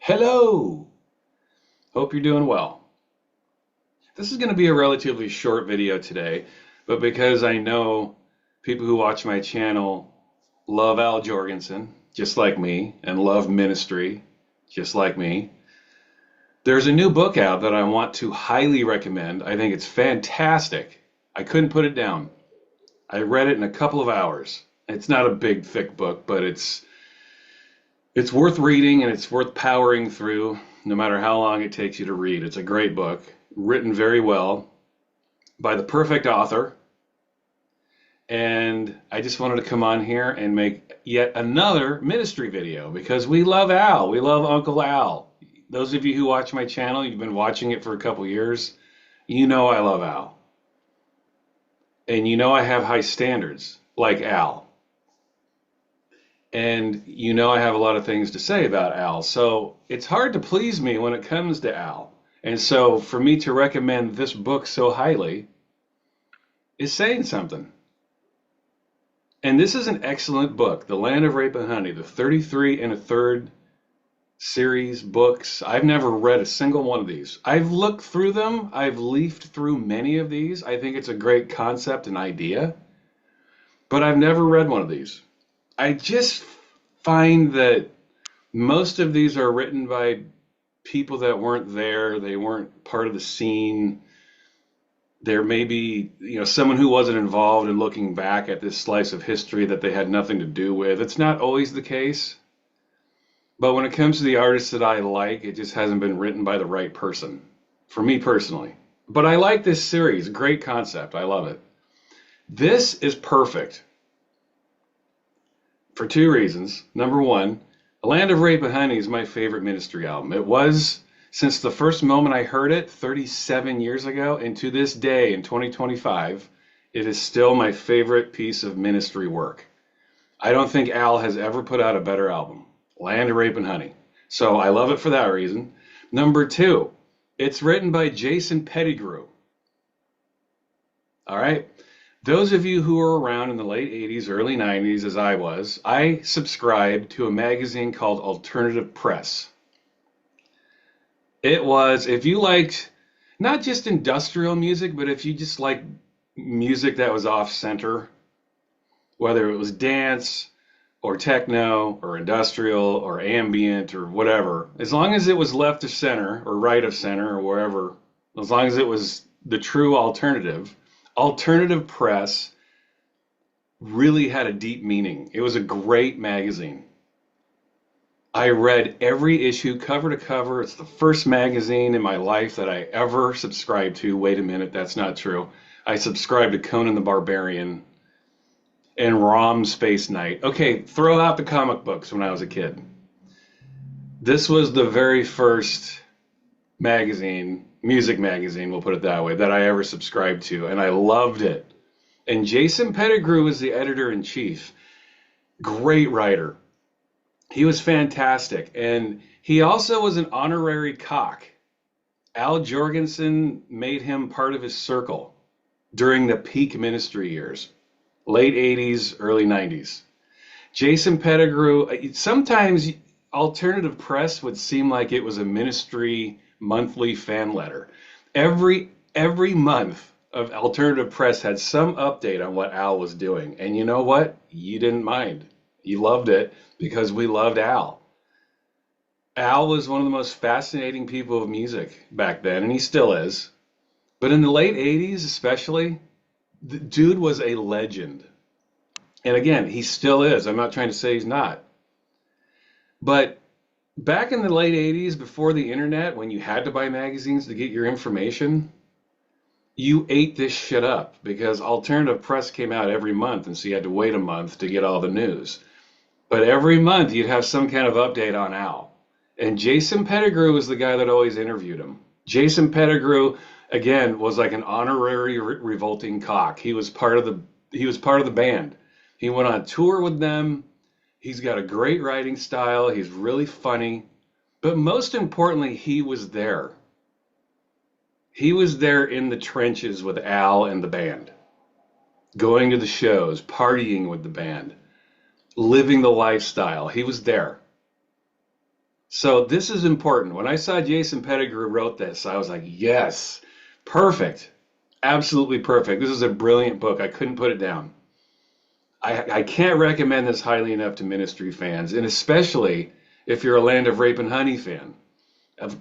Hello! Hope you're doing well. This is going to be a relatively short video today, but because I know people who watch my channel love Al Jourgensen, just like me, and love ministry, just like me, there's a new book out that I want to highly recommend. I think it's fantastic. I couldn't put it down. I read it in a couple of hours. It's not a big, thick book, but it's worth reading and it's worth powering through no matter how long it takes you to read. It's a great book, written very well by the perfect author. And I just wanted to come on here and make yet another ministry video because we love Al. We love Uncle Al. Those of you who watch my channel, you've been watching it for a couple years, you know I love Al. And you know I have high standards, like Al. And you know I have a lot of things to say about Al. So it's hard to please me when it comes to Al. And so for me to recommend this book so highly is saying something. And this is an excellent book, The Land of Rape and Honey, the 33 and a third series books. I've never read a single one of these. I've looked through them. I've leafed through many of these. I think it's a great concept and idea, but I've never read one of these. I just find that most of these are written by people that weren't there. They weren't part of the scene. There may be, someone who wasn't involved in looking back at this slice of history that they had nothing to do with. It's not always the case. But when it comes to the artists that I like, it just hasn't been written by the right person, for me personally. But I like this series. Great concept. I love it. This is perfect for two reasons. Number one, The Land of Rape and Honey is my favorite ministry album. It was since the first moment I heard it 37 years ago, and to this day in 2025, it is still my favorite piece of ministry work. I don't think Al has ever put out a better album. Land of Rape and Honey. So I love it for that reason. Number two, it's written by Jason Pettigrew. All right. Those of you who were around in the late 80s, early 90s, as I was, I subscribed to a magazine called Alternative Press. It was, if you liked not just industrial music, but if you just liked music that was off center, whether it was dance or techno or industrial or ambient or whatever, as long as it was left of center or right of center or wherever, as long as it was the true alternative, Alternative Press really had a deep meaning. It was a great magazine. I read every issue cover to cover. It's the first magazine in my life that I ever subscribed to. Wait a minute, that's not true. I subscribed to Conan the Barbarian and Rom Space Knight. Okay, throw out the comic books when I was a kid. This was the very first magazine, music magazine, we'll put it that way, that I ever subscribed to, and I loved it. And Jason Pettigrew was the editor-in-chief. Great writer. He was fantastic. And he also was an honorary cock. Al Jourgensen made him part of his circle during the peak ministry years. Late 80s, early 90s. Jason Pettigrew, sometimes Alternative Press would seem like it was a ministry monthly fan letter. Every month of Alternative Press had some update on what Al was doing. And you know what? You didn't mind. You loved it because we loved Al. Al was one of the most fascinating people of music back then, and he still is. But in the late 80s especially, the dude was a legend. And again, he still is. I'm not trying to say he's not. But back in the late 80s, before the internet, when you had to buy magazines to get your information, you ate this shit up because Alternative Press came out every month, and so you had to wait a month to get all the news. But every month you'd have some kind of update on Al. And Jason Pettigrew was the guy that always interviewed him. Jason Pettigrew, again, was like an honorary revolting cock. He was part of the band. He went on tour with them. He's got a great writing style. He's really funny. But most importantly, he was there. He was there in the trenches with Al and the band, going to the shows, partying with the band, living the lifestyle. He was there. So this is important. When I saw Jason Pettigrew wrote this, I was like, yes, perfect. Absolutely perfect. This is a brilliant book. I couldn't put it down. I can't recommend this highly enough to Ministry fans, and especially if you're a Land of Rape and Honey fan.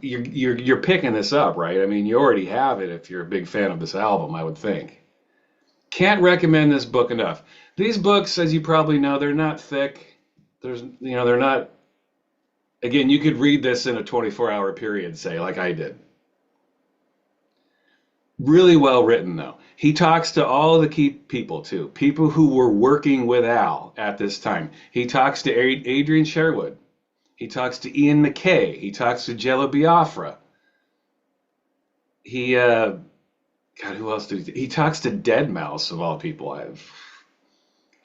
You're picking this up, right? I mean, you already have it if you're a big fan of this album, I would think. Can't recommend this book enough. These books, as you probably know, they're not thick. They're not. Again, you could read this in a 24-hour period, say, like I did. Really well written, though. He talks to all the key people, too. People who were working with Al at this time. He talks to Adrian Sherwood. He talks to Ian MacKaye. He talks to Jello Biafra. God, who else did he talks to Deadmau5 of all people.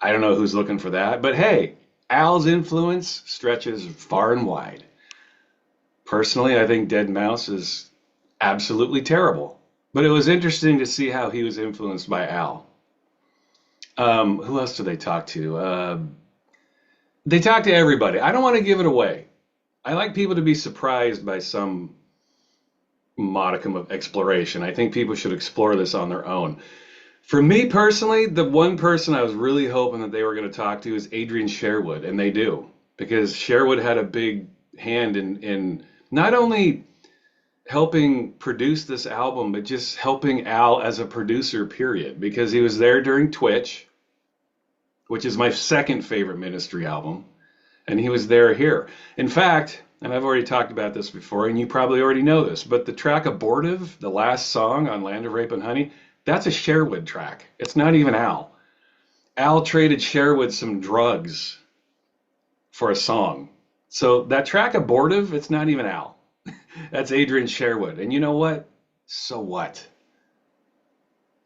I don't know who's looking for that, but hey, Al's influence stretches far and wide. Personally, I think Deadmau5 is absolutely terrible, but it was interesting to see how he was influenced by Al. Who else do they talk to? They talk to everybody. I don't want to give it away. I like people to be surprised by some modicum of exploration. I think people should explore this on their own. For me personally, the one person I was really hoping that they were going to talk to is Adrian Sherwood, and they do, because Sherwood had a big hand in not only helping produce this album, but just helping Al as a producer, period, because he was there during Twitch, which is my second favorite Ministry album, and he was there here. In fact, and I've already talked about this before, and you probably already know this, but the track Abortive, the last song on Land of Rape and Honey, that's a Sherwood track. It's not even Al. Al traded Sherwood some drugs for a song. So that track Abortive, it's not even Al. That's Adrian Sherwood. And you know what? So what?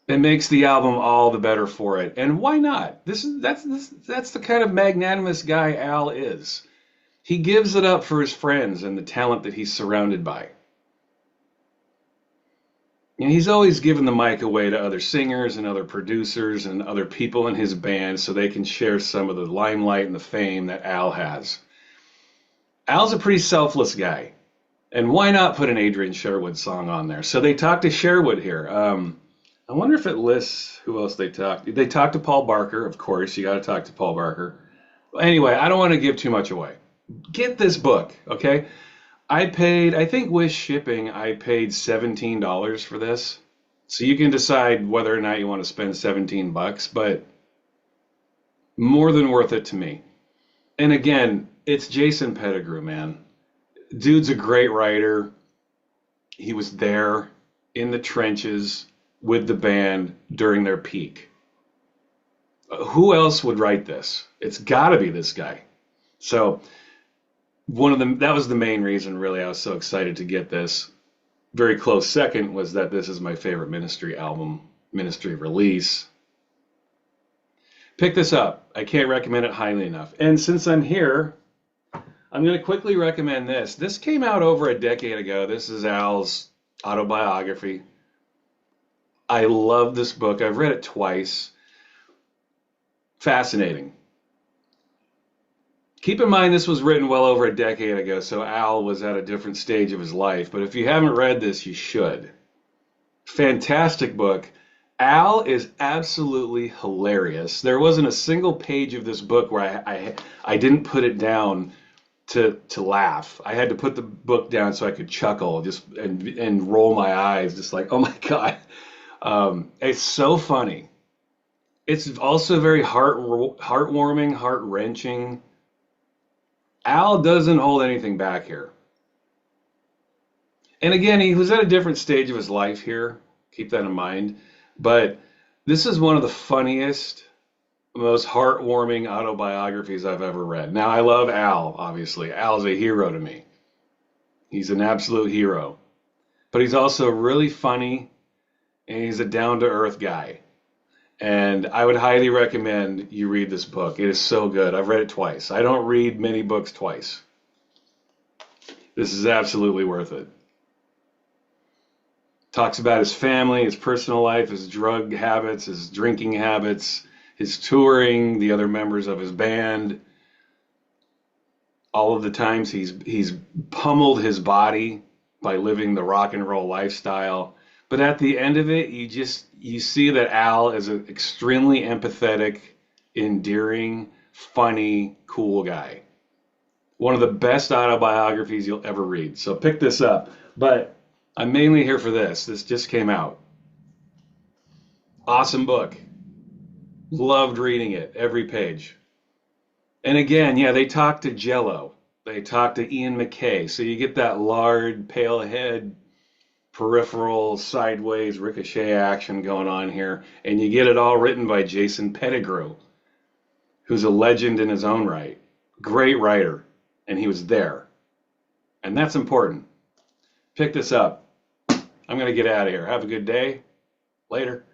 It makes the album all the better for it. And why not? That's the kind of magnanimous guy Al is. He gives it up for his friends and the talent that he's surrounded by. And he's always given the mic away to other singers and other producers and other people in his band so they can share some of the limelight and the fame that Al has. Al's a pretty selfless guy. And why not put an Adrian Sherwood song on there? So they talked to Sherwood here. I wonder if it lists who else they talked to. They talked to Paul Barker, of course. You got to talk to Paul Barker. Anyway, I don't want to give too much away. Get this book, okay? I think with shipping, I paid $17 for this. So you can decide whether or not you want to spend 17 bucks, but more than worth it to me. And again, it's Jason Pettigrew, man. Dude's a great writer. He was there in the trenches with the band during their peak. Who else would write this? It's got to be this guy. So that was the main reason, really, I was so excited to get this. Very close second was that this is my favorite Ministry album, Ministry release. Pick this up. I can't recommend it highly enough. And since I'm here, I'm going to quickly recommend this. This came out over a decade ago. This is Al's autobiography. I love this book. I've read it twice. Fascinating. Keep in mind this was written well over a decade ago, so Al was at a different stage of his life. But if you haven't read this, you should. Fantastic book. Al is absolutely hilarious. There wasn't a single page of this book where I didn't put it down to laugh. I had to put the book down so I could chuckle and roll my eyes, just like, oh my God. It's so funny. It's also very heartwarming, heart-wrenching. Al doesn't hold anything back here. And again, he was at a different stage of his life here. Keep that in mind. But this is one of the funniest, most heartwarming autobiographies I've ever read. Now, I love Al, obviously. Al's a hero to me. He's an absolute hero. But he's also really funny, and he's a down-to-earth guy. And I would highly recommend you read this book. It is so good. I've read it twice. I don't read many books twice. This is absolutely worth it. Talks about his family, his personal life, his drug habits, his drinking habits, his touring, the other members of his band. all of the times he's pummeled his body by living the rock and roll lifestyle. But at the end of it, you see that Al is an extremely empathetic, endearing, funny, cool guy. One of the best autobiographies you'll ever read. So pick this up. But I'm mainly here for this. This just came out. Awesome book. Loved reading it, every page. And again, yeah, they talk to Jello. They talk to Ian MacKaye. So you get that lard, pale head, peripheral, sideways, ricochet action going on here. And you get it all written by Jason Pettigrew, who's a legend in his own right. Great writer. And he was there. And that's important. Pick this up. I'm going to get out of here. Have a good day. Later.